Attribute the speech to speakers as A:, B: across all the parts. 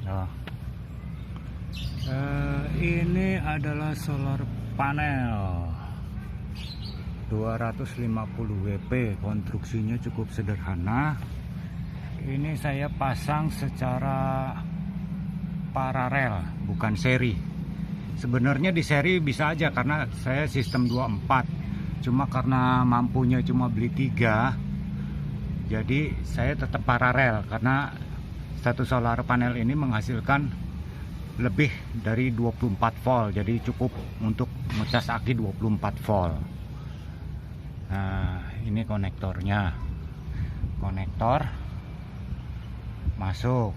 A: Nah, ini adalah solar panel 250 WP. Konstruksinya cukup sederhana. Ini saya pasang secara paralel, bukan seri. Sebenarnya di seri bisa aja karena saya sistem 24. Cuma karena mampunya cuma beli 3, jadi saya tetap paralel karena satu solar panel ini menghasilkan lebih dari 24 volt, jadi cukup untuk ngecas aki 24 volt. Nah, ini konektornya. Konektor masuk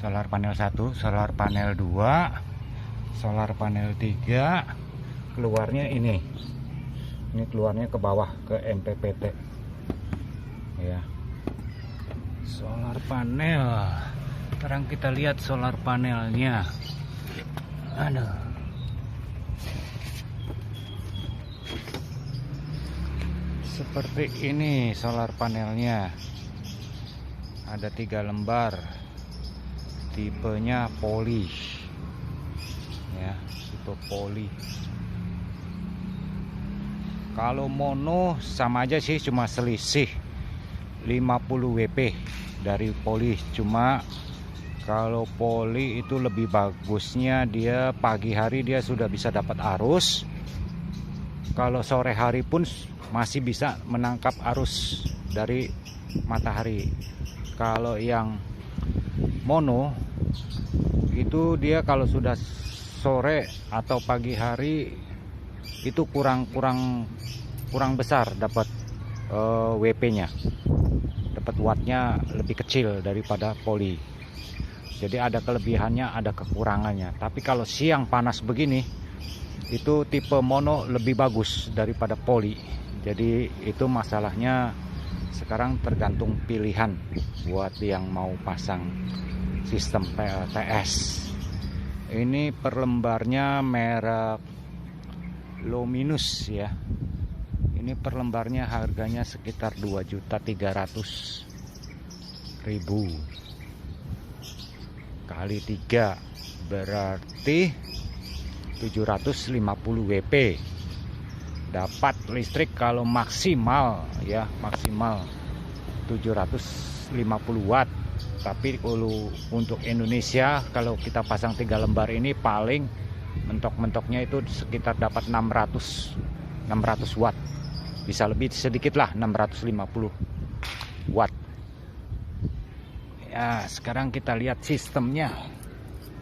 A: solar panel 1, solar panel 2, solar panel 3, keluarnya ini keluarnya ke bawah ke MPPT ya. Solar panel, sekarang kita lihat solar panelnya. Aduh, seperti ini solar panelnya. Ada 3 lembar, tipenya poly ya, tipe poly. Kalau mono sama aja sih, cuma selisih 50 WP dari poly. Cuma kalau poly itu lebih bagusnya dia pagi hari dia sudah bisa dapat arus. Kalau sore hari pun masih bisa menangkap arus dari matahari. Kalau yang mono itu dia kalau sudah sore atau pagi hari itu kurang besar dapat WP-nya, dapat wattnya lebih kecil daripada poly. Jadi ada kelebihannya, ada kekurangannya. Tapi kalau siang panas begini, itu tipe mono lebih bagus daripada poly. Jadi itu masalahnya sekarang tergantung pilihan buat yang mau pasang sistem PLTS. Ini per lembarnya merek Luminous ya. Ini per lembarnya harganya sekitar 2.300.000 kali 3 berarti 750 WP. Dapat listrik kalau maksimal ya, maksimal 750 watt. Tapi kalau untuk Indonesia kalau kita pasang 3 lembar ini paling mentok-mentoknya itu sekitar dapat 600 watt. Bisa lebih sedikit lah, 650 watt. Ya, sekarang kita lihat sistemnya.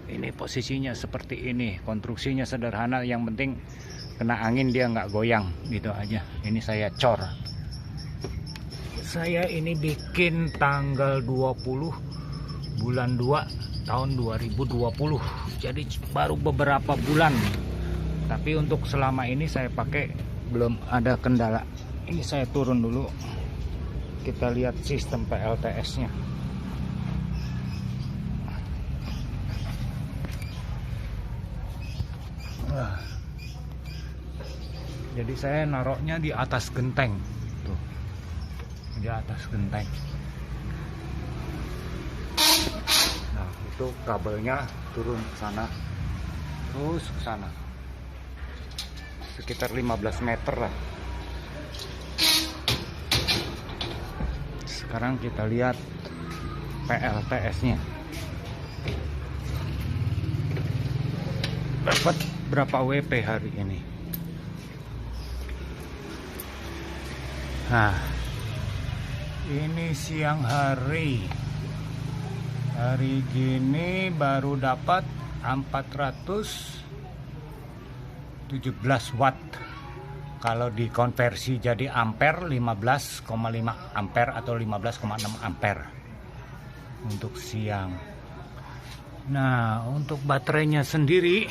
A: Ini posisinya seperti ini. Konstruksinya sederhana, yang penting kena angin dia nggak goyang, gitu aja. Ini saya cor. Saya ini bikin tanggal 20 bulan 2 tahun 2020. Jadi baru beberapa bulan. Tapi untuk selama ini saya pakai belum ada kendala. Ini saya turun dulu. Kita lihat sistem PLTS-nya. Jadi saya naroknya di atas genteng. Tuh. Di atas genteng. Nah, itu kabelnya turun ke sana. Terus ke sana. Sekitar 15 meter lah. Sekarang kita lihat PLTS-nya. Dapat berapa WP hari ini? Nah, ini siang hari. Hari gini baru dapat 417 watt. Kalau dikonversi jadi ampere 15,5 ampere atau 15,6 ampere untuk siang. Nah, untuk baterainya sendiri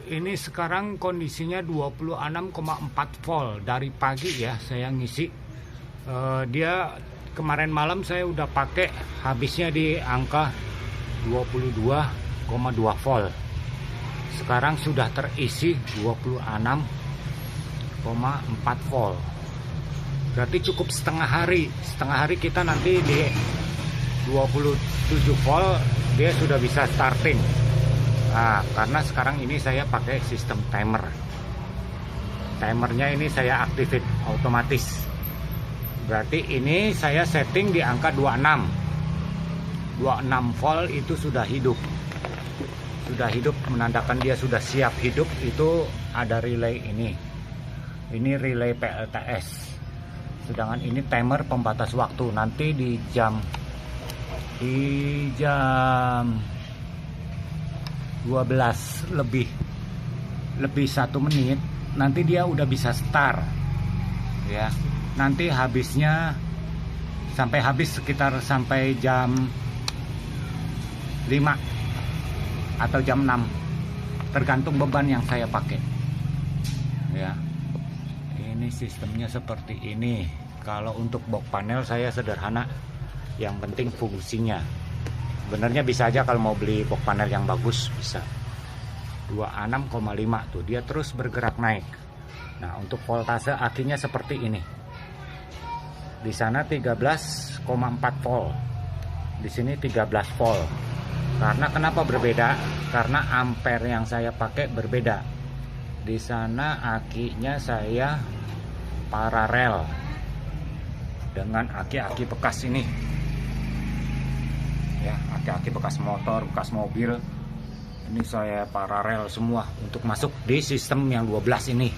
A: ini sekarang kondisinya 26,4 volt dari pagi ya, saya ngisi. Dia kemarin malam saya udah pakai, habisnya di angka 22,2 volt. Sekarang sudah terisi 26,4 volt. Berarti cukup setengah hari. Setengah hari kita nanti di 27 volt dia sudah bisa starting. Nah, karena sekarang ini saya pakai sistem timer. Timernya ini saya aktifin otomatis. Berarti ini saya setting di angka 26. 26 volt itu sudah hidup. Sudah hidup menandakan dia sudah siap hidup. Itu ada relay ini. Ini relay PLTS. Sedangkan ini timer pembatas waktu. Nanti di jam 12 lebih 1 menit nanti dia udah bisa start ya. Nanti habisnya sampai habis sekitar sampai jam 5 atau jam 6 tergantung beban yang saya pakai ya. Ini sistemnya seperti ini. Kalau untuk box panel saya sederhana, yang penting fungsinya. Sebenarnya bisa aja kalau mau beli box panel yang bagus bisa 26,5 tuh, dia terus bergerak naik. Nah, untuk voltase akinya seperti ini. Di sana 13,4 volt. Di sini 13 volt. Karena kenapa berbeda? Karena ampere yang saya pakai berbeda. Di sana akinya saya paralel dengan aki-aki bekas ini. Ya, aki-aki bekas motor, bekas mobil. Ini saya paralel semua untuk masuk di sistem yang 12 ini.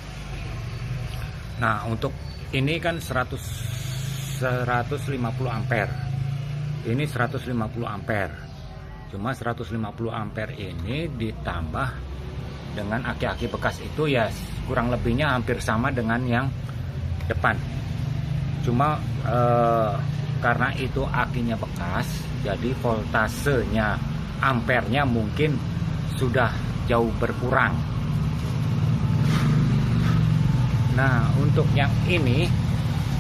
A: Nah, untuk ini kan 150 ampere. Ini 150 ampere. Cuma 150 ampere ini ditambah dengan aki-aki bekas itu ya kurang lebihnya hampir sama dengan yang depan. Cuma karena itu akinya bekas, jadi voltasenya, ampernya mungkin sudah jauh berkurang. Nah, untuk yang ini,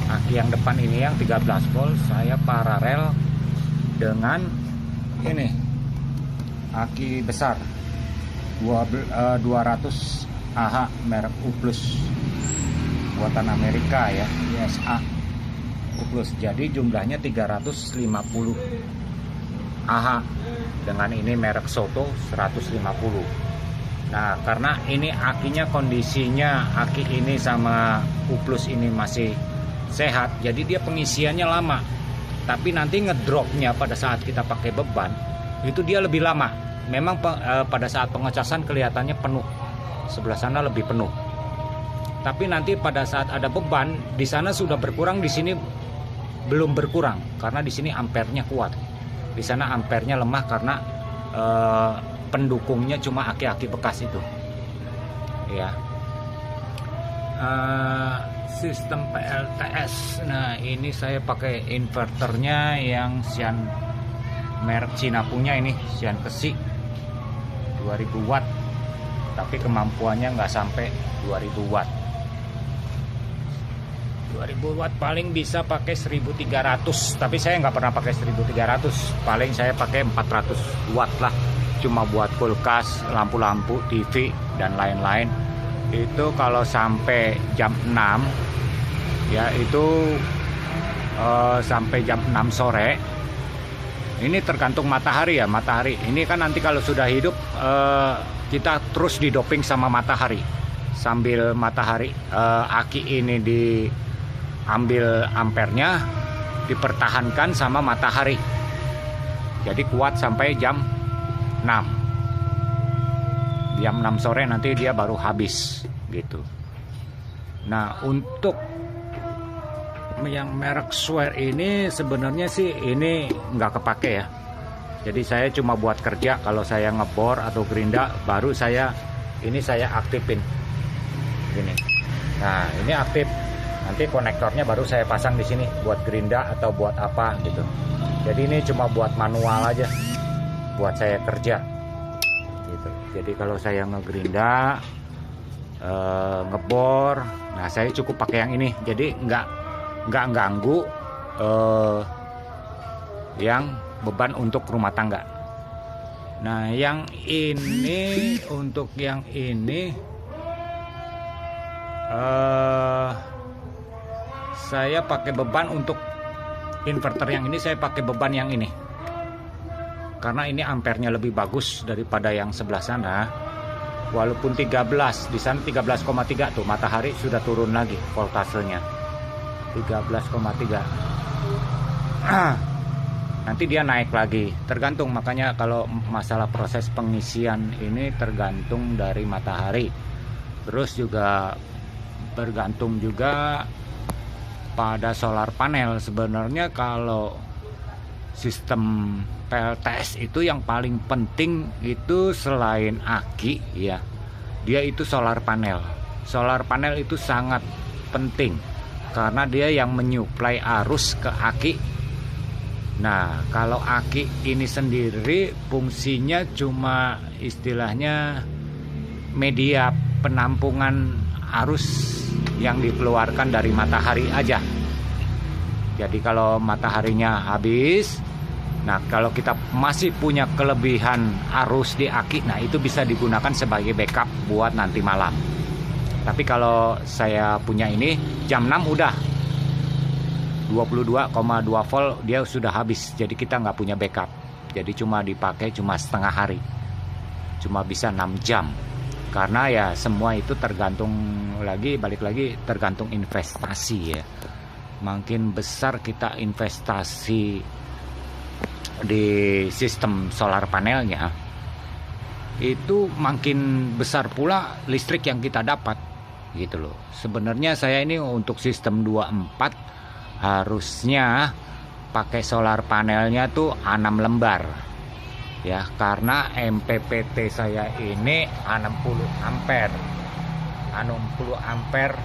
A: aki yang depan ini yang 13 volt, saya paralel dengan ini aki besar 200 AH merek U+, buatan Amerika ya, USA U+. Jadi jumlahnya 350 AH. Dengan ini merek Soto 150. Nah, karena ini akinya kondisinya, aki ini sama U+ ini masih sehat, jadi dia pengisiannya lama. Tapi nanti ngedropnya pada saat kita pakai beban itu dia lebih lama. Memang pada saat pengecasan kelihatannya penuh, sebelah sana lebih penuh. Tapi nanti pada saat ada beban di sana sudah berkurang, di sini belum berkurang karena di sini ampernya kuat. Di sana ampernya lemah karena pendukungnya cuma aki-aki bekas itu. Ya. Sistem PLTS. Nah, ini saya pakai inverternya yang Xian merek Cina punya ini, Xian Kesi 2000 watt. Tapi kemampuannya nggak sampai 2000 watt. 2000 watt paling bisa pakai 1300, tapi saya nggak pernah pakai 1300, paling saya pakai 400 watt lah, cuma buat kulkas, lampu-lampu, TV dan lain-lain. Itu kalau sampai jam 6 ya, itu sampai jam 6 sore. Ini tergantung matahari ya, matahari ini kan nanti kalau sudah hidup kita terus didoping sama matahari, sambil matahari aki ini diambil ampernya, dipertahankan sama matahari, jadi kuat sampai jam 6. Jam 6 sore nanti dia baru habis gitu. Nah, untuk yang merek Swear ini sebenarnya sih ini nggak kepake ya. Jadi saya cuma buat kerja, kalau saya ngebor atau gerinda baru saya aktifin gini. Nah, ini aktif. Nanti konektornya baru saya pasang di sini buat gerinda atau buat apa gitu. Jadi ini cuma buat manual aja, buat saya kerja gitu. Jadi kalau saya ngegerinda, ngebor, nah saya cukup pakai yang ini. Jadi nggak ganggu yang beban untuk rumah tangga. Nah, yang ini untuk yang ini saya pakai beban untuk inverter yang ini, saya pakai beban yang ini. karena ini ampernya lebih bagus daripada yang sebelah sana. Walaupun 13, di sana 13,3 tuh, matahari sudah turun lagi voltasenya 13,3. Nanti dia naik lagi, tergantung. Makanya kalau masalah proses pengisian ini tergantung dari matahari. Terus juga bergantung juga pada solar panel. Sebenarnya kalau sistem PLTS itu yang paling penting itu selain aki ya, dia itu solar panel. Solar panel itu sangat penting karena dia yang menyuplai arus ke aki. Nah, kalau aki ini sendiri fungsinya cuma istilahnya media penampungan arus yang dikeluarkan dari matahari aja. Jadi kalau mataharinya habis, nah kalau kita masih punya kelebihan arus di aki, nah itu bisa digunakan sebagai backup buat nanti malam. Tapi kalau saya punya ini jam 6 udah 22,2 volt dia sudah habis. Jadi kita nggak punya backup. Jadi cuma dipakai cuma setengah hari. Cuma bisa 6 jam. Karena ya semua itu tergantung balik lagi tergantung investasi ya. Makin besar kita investasi di sistem solar panelnya, itu makin besar pula listrik yang kita dapat gitu loh. Sebenarnya saya ini untuk sistem 24 harusnya pakai solar panelnya tuh 6 lembar ya, karena MPPT saya ini 60 ampere. 60 ampere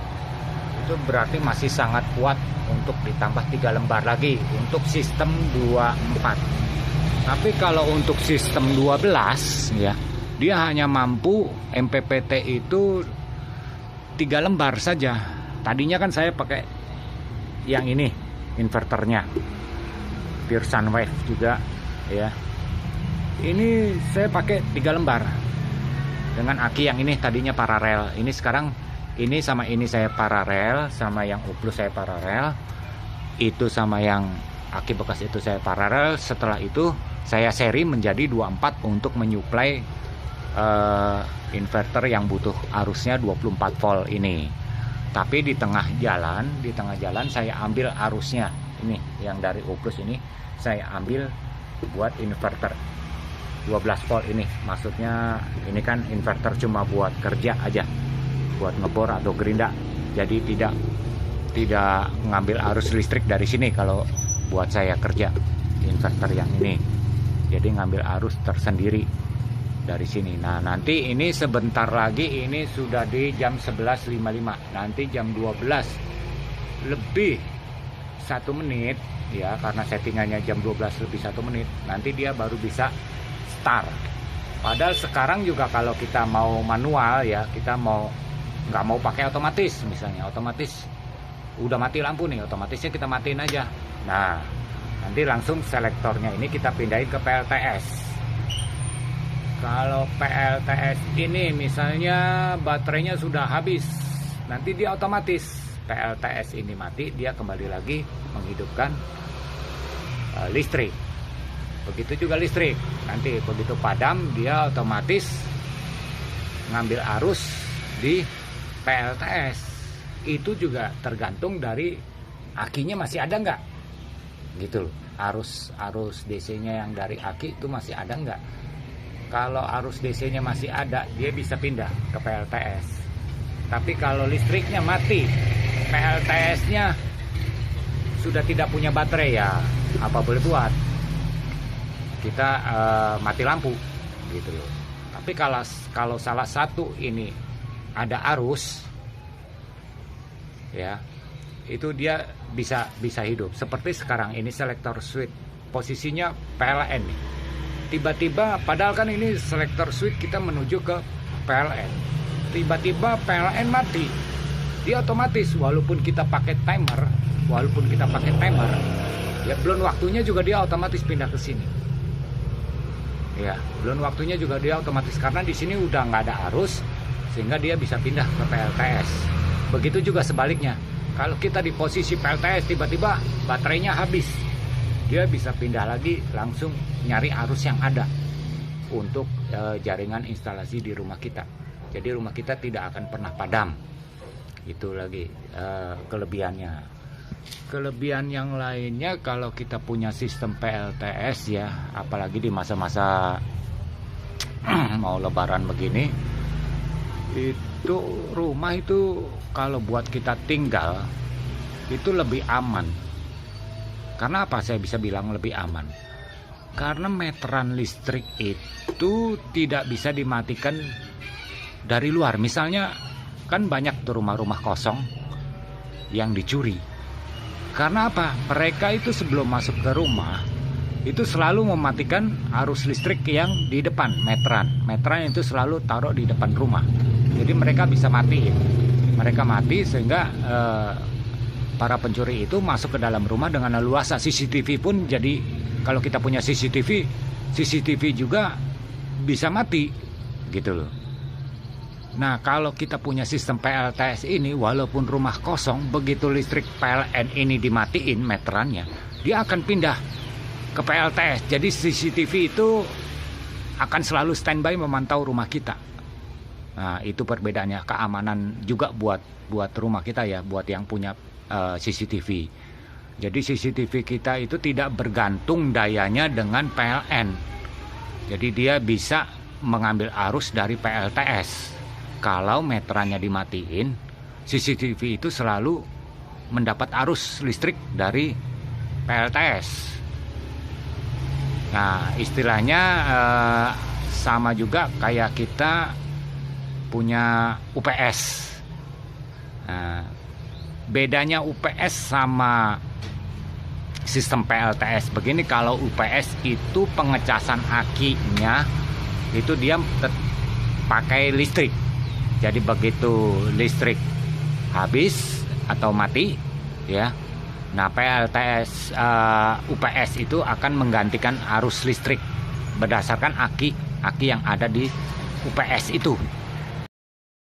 A: itu berarti masih sangat kuat untuk ditambah 3 lembar lagi untuk sistem 24. Tapi kalau untuk sistem 12 ya, dia hanya mampu MPPT itu 3 lembar saja. Tadinya kan saya pakai yang ini inverternya Pure Sunwave juga ya. Ini saya pakai 3 lembar dengan aki yang ini tadinya paralel. Ini sekarang ini sama ini saya paralel, sama yang Uplus saya paralel, itu sama yang aki bekas itu saya paralel. Setelah itu saya seri menjadi 24 untuk menyuplai inverter yang butuh arusnya 24 volt ini. Tapi di tengah jalan saya ambil arusnya ini yang dari Uplus ini, saya ambil buat inverter 12 volt ini. Maksudnya ini kan inverter cuma buat kerja aja, buat ngebor atau gerinda. Jadi tidak ngambil arus listrik dari sini kalau buat saya kerja inverter yang ini. Jadi ngambil arus tersendiri dari sini. Nah, nanti ini sebentar lagi ini sudah di jam 11.55. Nanti jam 12 lebih 1 menit ya, karena settingannya jam 12 lebih 1 menit. Nanti dia baru bisa start. Padahal sekarang juga kalau kita mau manual ya, kita nggak mau pakai otomatis, misalnya otomatis udah mati lampu nih, otomatisnya kita matiin aja. Nah, nanti langsung selektornya ini kita pindahin ke PLTS. Kalau PLTS ini misalnya baterainya sudah habis, nanti dia otomatis PLTS ini mati, dia kembali lagi menghidupkan listrik. Begitu juga listrik, nanti begitu padam dia otomatis ngambil arus di PLTS. Itu juga tergantung dari akinya masih ada nggak gitu loh. Arus DC-nya yang dari aki itu masih ada nggak. Kalau arus DC-nya masih ada, dia bisa pindah ke PLTS. Tapi kalau listriknya mati, PLTS-nya sudah tidak punya baterai, ya apa boleh buat, kita mati lampu gitu loh. Tapi kalau salah satu ini ada arus ya, itu dia bisa hidup. Seperti sekarang ini selektor switch posisinya PLN nih. Tiba-tiba padahal kan ini selektor switch kita menuju ke PLN. Tiba-tiba PLN mati. Dia otomatis walaupun kita pakai timer, ya belum waktunya juga dia otomatis pindah ke sini. Ya, belum waktunya juga dia otomatis karena di sini udah nggak ada arus sehingga dia bisa pindah ke PLTS. Begitu juga sebaliknya. Kalau kita di posisi PLTS tiba-tiba baterainya habis, dia bisa pindah lagi langsung nyari arus yang ada untuk jaringan instalasi di rumah kita. Jadi rumah kita tidak akan pernah padam. Itu lagi kelebihannya. Kelebihan yang lainnya kalau kita punya sistem PLTS ya, apalagi di masa-masa mau lebaran begini, itu rumah itu kalau buat kita tinggal itu lebih aman. Karena apa saya bisa bilang lebih aman? Karena meteran listrik itu tidak bisa dimatikan dari luar. Misalnya kan banyak tuh rumah-rumah kosong yang dicuri. Karena apa? Mereka itu sebelum masuk ke rumah itu selalu mematikan arus listrik yang di depan meteran. Meteran itu selalu taruh di depan rumah. Jadi mereka bisa matiin. Mereka mati sehingga para pencuri itu masuk ke dalam rumah dengan leluasa. CCTV pun jadi kalau kita punya CCTV juga bisa mati gitu loh. Nah, kalau kita punya sistem PLTS ini, walaupun rumah kosong, begitu listrik PLN ini dimatiin meterannya, dia akan pindah ke PLTS. Jadi CCTV itu akan selalu standby memantau rumah kita. Nah, itu perbedaannya, keamanan juga buat rumah kita ya, buat yang punya CCTV. Jadi CCTV kita itu tidak bergantung dayanya dengan PLN. Jadi dia bisa mengambil arus dari PLTS. Kalau meterannya dimatiin, CCTV itu selalu mendapat arus listrik dari PLTS. Nah, istilahnya sama juga kayak kita punya UPS. Nah, bedanya UPS sama sistem PLTS begini, kalau UPS itu pengecasan akinya itu dia pakai listrik. Jadi begitu listrik habis atau mati ya, nah PLTS UPS itu akan menggantikan arus listrik berdasarkan aki yang ada di UPS itu.